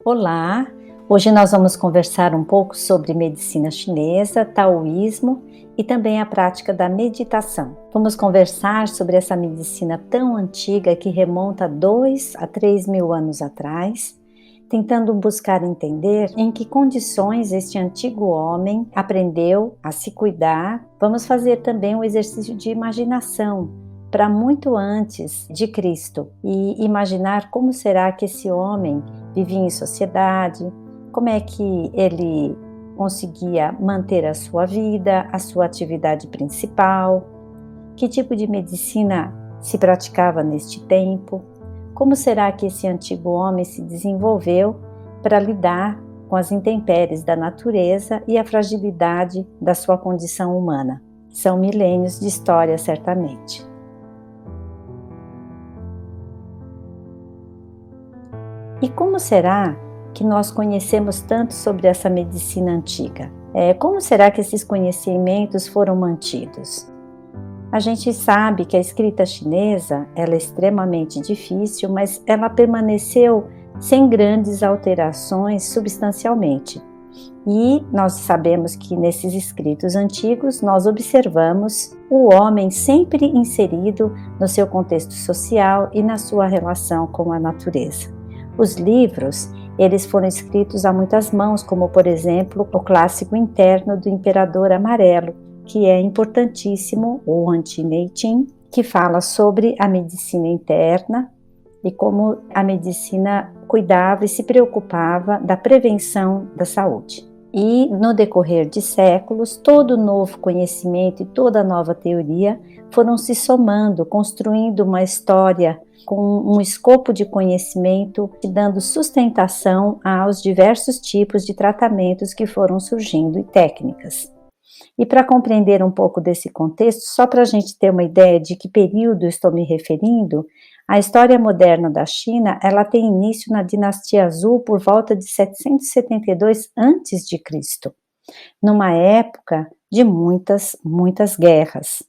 Olá! Hoje nós vamos conversar um pouco sobre medicina chinesa, taoísmo e também a prática da meditação. Vamos conversar sobre essa medicina tão antiga que remonta a 2 a 3 mil anos atrás, tentando buscar entender em que condições este antigo homem aprendeu a se cuidar. Vamos fazer também um exercício de imaginação para muito antes de Cristo e imaginar como será que esse homem vivia em sociedade, como é que ele conseguia manter a sua vida, a sua atividade principal, que tipo de medicina se praticava neste tempo, como será que esse antigo homem se desenvolveu para lidar com as intempéries da natureza e a fragilidade da sua condição humana. São milênios de história, certamente. E como será que nós conhecemos tanto sobre essa medicina antiga? Como será que esses conhecimentos foram mantidos? A gente sabe que a escrita chinesa ela é extremamente difícil, mas ela permaneceu sem grandes alterações substancialmente. E nós sabemos que nesses escritos antigos nós observamos o homem sempre inserido no seu contexto social e na sua relação com a natureza. Os livros, eles foram escritos a muitas mãos, como por exemplo o clássico interno do Imperador Amarelo, que é importantíssimo, o Anti-Mei-Qin, que fala sobre a medicina interna e como a medicina cuidava e se preocupava da prevenção da saúde. E no decorrer de séculos, todo novo conhecimento e toda nova teoria foram se somando, construindo uma história com um escopo de conhecimento, dando sustentação aos diversos tipos de tratamentos que foram surgindo e técnicas. E para compreender um pouco desse contexto, só para a gente ter uma ideia de que período estou me referindo, a história moderna da China, ela tem início na dinastia Zhou por volta de 772 a.C., numa época de muitas guerras.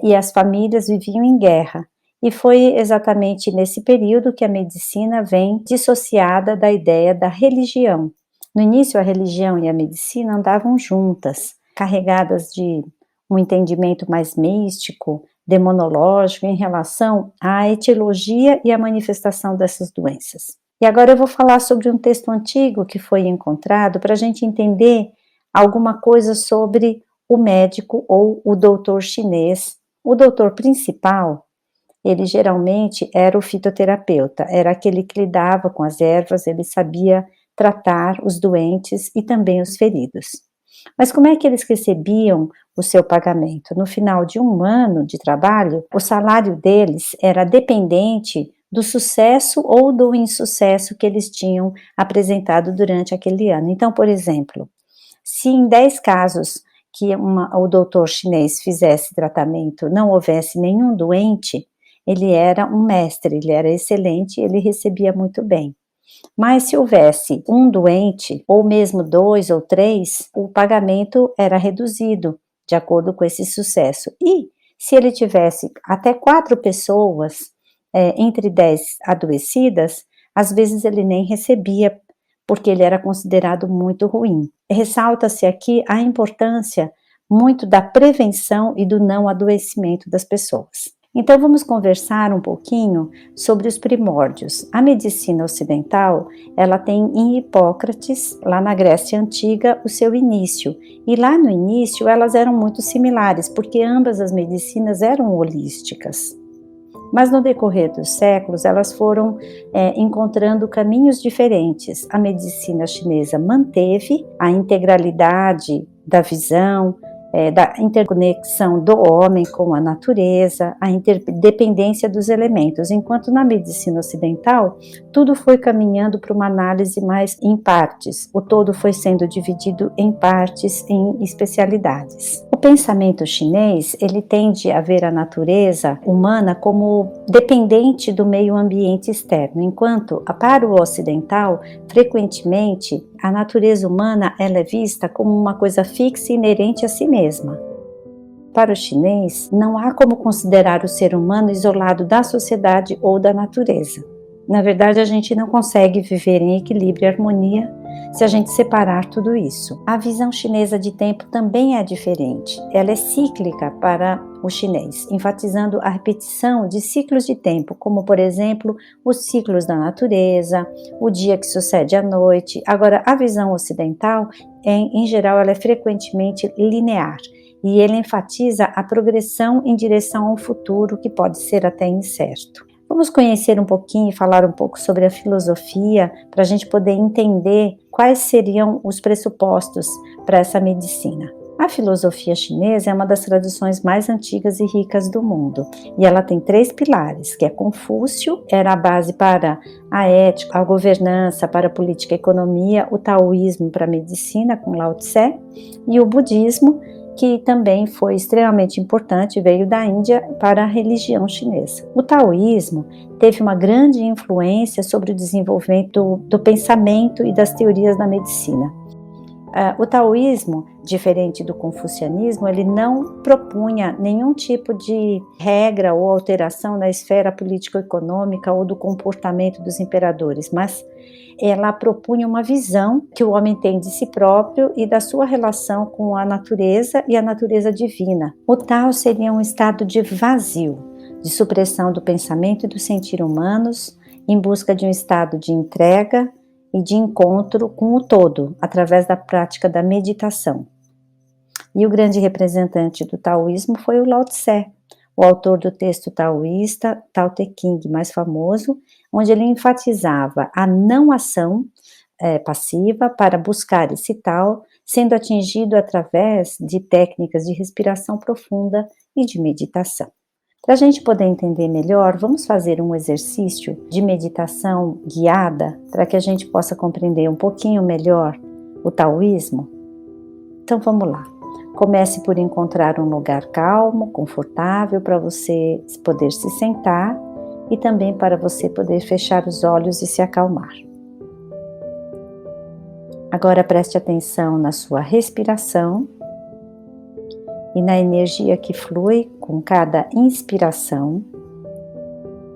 E as famílias viviam em guerra. E foi exatamente nesse período que a medicina vem dissociada da ideia da religião. No início, a religião e a medicina andavam juntas, carregadas de um entendimento mais místico, demonológico em relação à etiologia e à manifestação dessas doenças. E agora eu vou falar sobre um texto antigo que foi encontrado para a gente entender alguma coisa sobre o médico ou o doutor chinês. O doutor principal, ele geralmente era o fitoterapeuta, era aquele que lidava com as ervas, ele sabia tratar os doentes e também os feridos. Mas como é que eles recebiam o seu pagamento? No final de um ano de trabalho, o salário deles era dependente do sucesso ou do insucesso que eles tinham apresentado durante aquele ano. Então, por exemplo, se em 10 casos que o doutor chinês fizesse tratamento não houvesse nenhum doente, ele era um mestre, ele era excelente, ele recebia muito bem. Mas se houvesse um doente, ou mesmo 2 ou 3, o pagamento era reduzido, de acordo com esse sucesso. E se ele tivesse até 4 pessoas, entre 10 adoecidas, às vezes ele nem recebia, porque ele era considerado muito ruim. Ressalta-se aqui a importância muito da prevenção e do não adoecimento das pessoas. Então vamos conversar um pouquinho sobre os primórdios. A medicina ocidental, ela tem em Hipócrates, lá na Grécia Antiga, o seu início. E lá no início elas eram muito similares, porque ambas as medicinas eram holísticas. Mas no decorrer dos séculos, elas foram encontrando caminhos diferentes. A medicina chinesa manteve a integralidade da visão, da interconexão do homem com a natureza, a interdependência dos elementos, enquanto na medicina ocidental, tudo foi caminhando para uma análise mais em partes, o todo foi sendo dividido em partes, em especialidades. O pensamento chinês, ele tende a ver a natureza humana como dependente do meio ambiente externo, enquanto para o ocidental, frequentemente, a natureza humana ela é vista como uma coisa fixa e inerente a si mesma. Para o chinês, não há como considerar o ser humano isolado da sociedade ou da natureza. Na verdade, a gente não consegue viver em equilíbrio e harmonia se a gente separar tudo isso. A visão chinesa de tempo também é diferente. Ela é cíclica para o chinês, enfatizando a repetição de ciclos de tempo, como, por exemplo, os ciclos da natureza, o dia que sucede à noite. Agora, a visão ocidental, em geral, ela é frequentemente linear. E ele enfatiza a progressão em direção ao futuro, que pode ser até incerto. Vamos conhecer um pouquinho e falar um pouco sobre a filosofia, para a gente poder entender quais seriam os pressupostos para essa medicina. A filosofia chinesa é uma das tradições mais antigas e ricas do mundo, e ela tem 3 pilares, que é Confúcio, era a base para a ética, a governança, para a política e economia, o taoísmo para a medicina, com Lao Tse, e o budismo, que também foi extremamente importante, veio da Índia para a religião chinesa. O taoísmo teve uma grande influência sobre o desenvolvimento do pensamento e das teorias da medicina. O taoísmo, diferente do confucianismo, ele não propunha nenhum tipo de regra ou alteração na esfera político-econômica ou do comportamento dos imperadores, mas ela propunha uma visão que o homem tem de si próprio e da sua relação com a natureza e a natureza divina. O Tao seria um estado de vazio, de supressão do pensamento e do sentir humanos, em busca de um estado de entrega e de encontro com o todo, através da prática da meditação. E o grande representante do taoísmo foi o Lao Tse, o autor do texto taoísta Tao Te Ching mais famoso, onde ele enfatizava a não ação passiva para buscar esse Tao, sendo atingido através de técnicas de respiração profunda e de meditação. Para a gente poder entender melhor, vamos fazer um exercício de meditação guiada para que a gente possa compreender um pouquinho melhor o taoísmo? Então vamos lá. Comece por encontrar um lugar calmo, confortável para você poder se sentar e também para você poder fechar os olhos e se acalmar. Agora preste atenção na sua respiração e na energia que flui com cada inspiração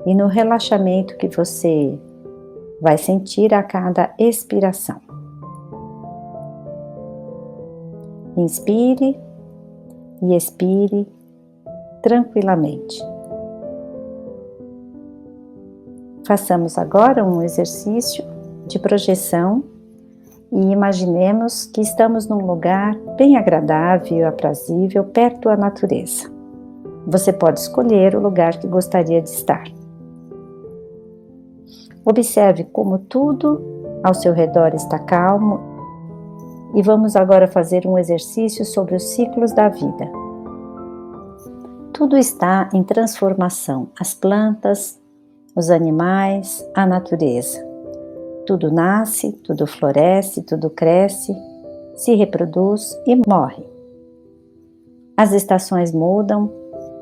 e no relaxamento que você vai sentir a cada expiração. Inspire e expire tranquilamente. Façamos agora um exercício de projeção e imaginemos que estamos num lugar bem agradável e aprazível, perto da natureza. Você pode escolher o lugar que gostaria de estar. Observe como tudo ao seu redor está calmo e vamos agora fazer um exercício sobre os ciclos da vida. Tudo está em transformação, as plantas, os animais, a natureza. Tudo nasce, tudo floresce, tudo cresce, se reproduz e morre. As estações mudam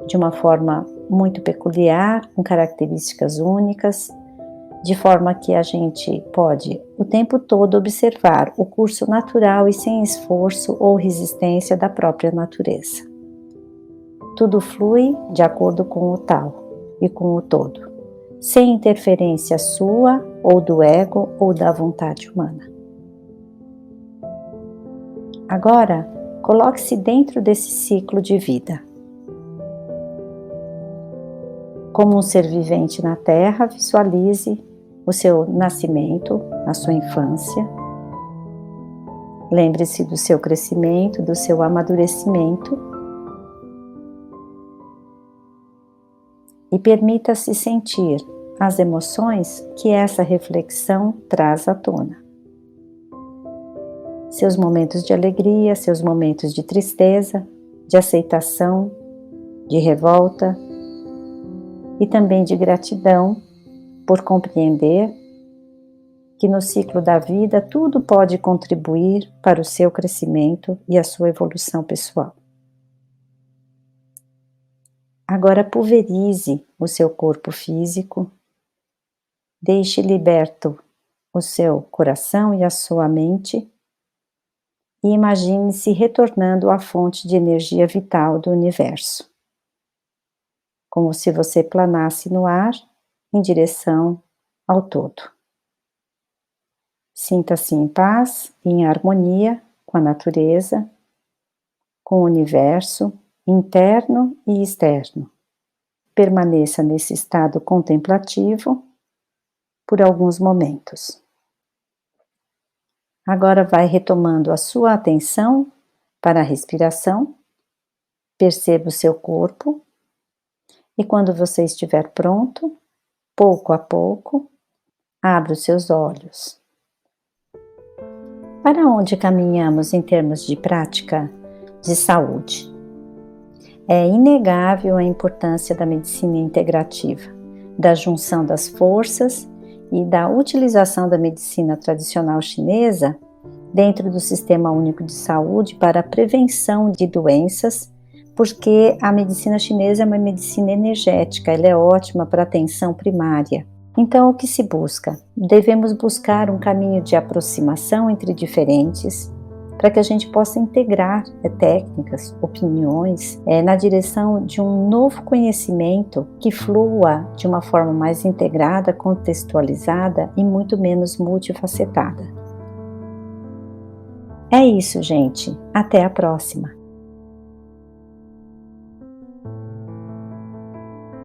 de uma forma muito peculiar, com características únicas, de forma que a gente pode o tempo todo observar o curso natural e sem esforço ou resistência da própria natureza. Tudo flui de acordo com o Tao e com o todo, sem interferência sua ou do ego ou da vontade humana. Agora, coloque-se dentro desse ciclo de vida. Como um ser vivente na Terra, visualize o seu nascimento, a sua infância. Lembre-se do seu crescimento, do seu amadurecimento. E permita-se sentir as emoções que essa reflexão traz à tona. Seus momentos de alegria, seus momentos de tristeza, de aceitação, de revolta e também de gratidão por compreender que no ciclo da vida tudo pode contribuir para o seu crescimento e a sua evolução pessoal. Agora pulverize o seu corpo físico, deixe liberto o seu coração e a sua mente e imagine-se retornando à fonte de energia vital do universo, como se você planasse no ar em direção ao todo. Sinta-se em paz e em harmonia com a natureza, com o universo, interno e externo. Permaneça nesse estado contemplativo por alguns momentos. Agora vai retomando a sua atenção para a respiração, perceba o seu corpo e quando você estiver pronto, pouco a pouco, abra os seus olhos. Para onde caminhamos em termos de prática de saúde? É inegável a importância da medicina integrativa, da junção das forças e da utilização da medicina tradicional chinesa dentro do Sistema Único de Saúde para a prevenção de doenças, porque a medicina chinesa é uma medicina energética, ela é ótima para a atenção primária. Então, o que se busca? Devemos buscar um caminho de aproximação entre diferentes, para que a gente possa integrar técnicas, opiniões, na direção de um novo conhecimento que flua de uma forma mais integrada, contextualizada e muito menos multifacetada. É isso, gente. Até a próxima!